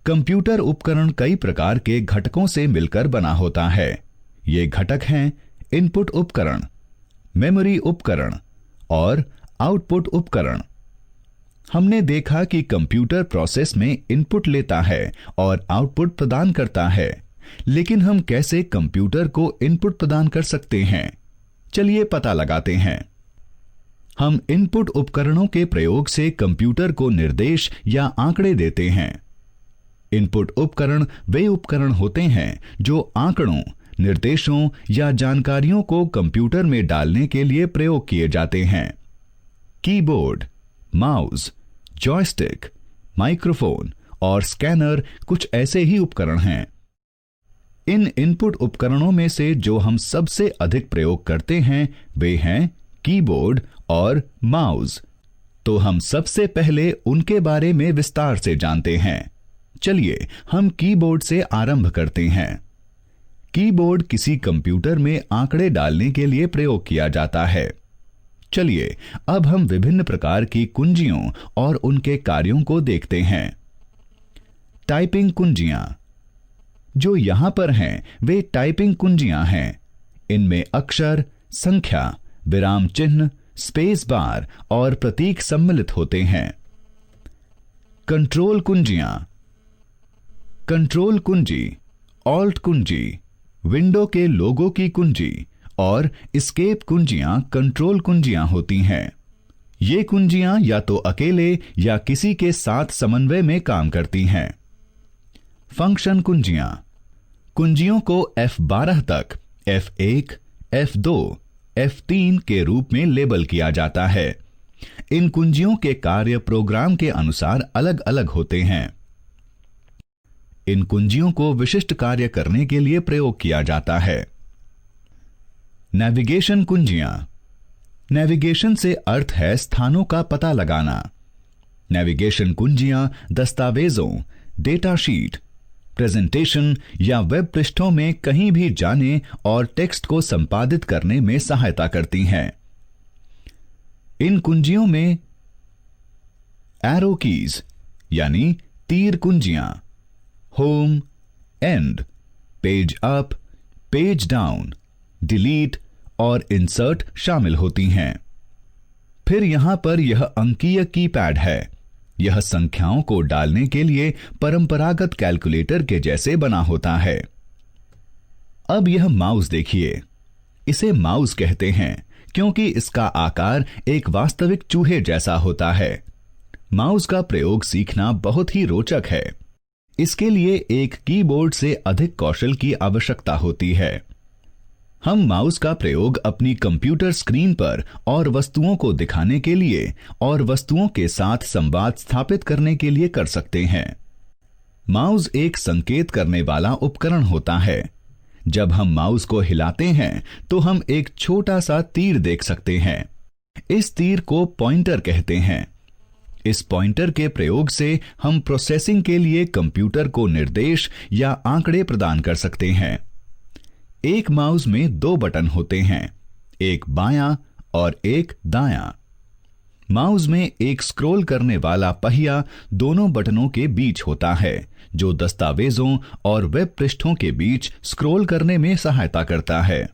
Computer उपकरण कई प्रकार के घटकों से मिलकर बना होता है। ये घटक हैं इनपुट उपकरण, मेमोरी उपकरण और आउटपुट उपकरण। हमने देखा कि कंप्यूटर प्रोसेस में इनपुट लेता है और आउटपुट प्रदान करता है, लेकिन हम कैसे कंप्यूटर को इनपुट प्रदान कर सकते हैं? चलिए पता लगाते हैं। हम इनपुट उपकरणों के प्रयोग से कंप्यूटर को निर्देश या आंकड़े देते हैं। इनपुट उपकरण वे उपकरण होते हैं जो आंकड़ों, निर्देशों या जानकारियों को कंप्यूटर में डालने के लिए प्रयोग किए जाते हैं। कीबोर्ड, माउस, जॉयस्टिक, माइक्रोफोन और स्कैनर कुछ ऐसे ही उपकरण हैं। इन इनपुट उपकरणों में से जो हम सबसे अधिक प्रयोग करते हैं वे हैं कीबोर्ड और माउस। तो हम सबसे पहले उनके बारे में विस्तार से जानते हैं। चलिए हम कीबोर्ड से आरंभ करते हैं। कीबोर्ड किसी कंप्यूटर में आंकड़े डालने के लिए प्रयोग किया जाता है। चलिए अब हम विभिन्न प्रकार की कुंजियों और उनके कार्यों को देखते हैं। टाइपिंग कुंजियां जो यहां पर हैं वे टाइपिंग कुंजियां हैं। इनमें अक्षर, संख्या, विराम चिन्ह, स्पेस बार और प्रतीक सम्मिलित होते हैं। कंट्रोल कुंजियां, कंट्रोल कुंजी, ऑल्ट कुंजी, विंडो के लोगो की कुंजी और एस्केप कुंजियां कंट्रोल कुंजियां होती हैं। ये कुंजियां या तो अकेले या किसी के साथ समन्वय में काम करती हैं। फंक्शन कुंजियां, कुंजियों को F12 तक F1, F2, F3 के रूप में लेबल किया जाता है। इन कुंजियों के कार्य प्रोग्राम के अनुसार अलग अलग होते हैं। इन कुंजियों को विशिष्ट कार्य करने के लिए प्रयोग किया जाता है। नेविगेशन कुंजियां, नेविगेशन से अर्थ है स्थानों का पता लगाना। नेविगेशन कुंजियां दस्तावेजों, डेटा शीट, प्रेजेंटेशन या वेब पृष्ठों में कहीं भी जाने और टेक्स्ट को संपादित करने में सहायता करती हैं। इन कुंजियों में एरो कीज यानी तीर कुंजियां, home, end, page up, page down, delete और इंसर्ट शामिल होती हैं। फिर यहां पर यह अंकीय कीपैड है। यह संख्याओं को डालने के लिए परंपरागत कैलकुलेटर के जैसे बना होता है। अब यह माउस देखिए। इसे माउस कहते हैं क्योंकि इसका आकार एक वास्तविक चूहे जैसा होता है। माउस का प्रयोग सीखना बहुत ही रोचक है। इसके लिए एक कीबोर्ड से अधिक कौशल की आवश्यकता होती है। हम माउस का प्रयोग अपनी कंप्यूटर स्क्रीन पर और वस्तुओं को दिखाने के लिए और वस्तुओं के साथ संवाद स्थापित करने के लिए कर सकते हैं। माउस एक संकेत करने वाला उपकरण होता है। जब हम माउस को हिलाते हैं तो हम एक छोटा सा तीर देख सकते हैं। इस तीर को पॉइंटर कहते हैं। इस पॉइंटर के प्रयोग से हम प्रोसेसिंग के लिए कंप्यूटर को निर्देश या आंकड़े प्रदान कर सकते हैं। एक माउस में 2 बटन होते हैं, एक बायां और एक दायां। माउस में एक स्क्रॉल करने वाला पहिया दोनों बटनों के बीच होता है, जो दस्तावेजों और वेब पृष्ठों के बीच स्क्रॉल करने में सहायता करता है।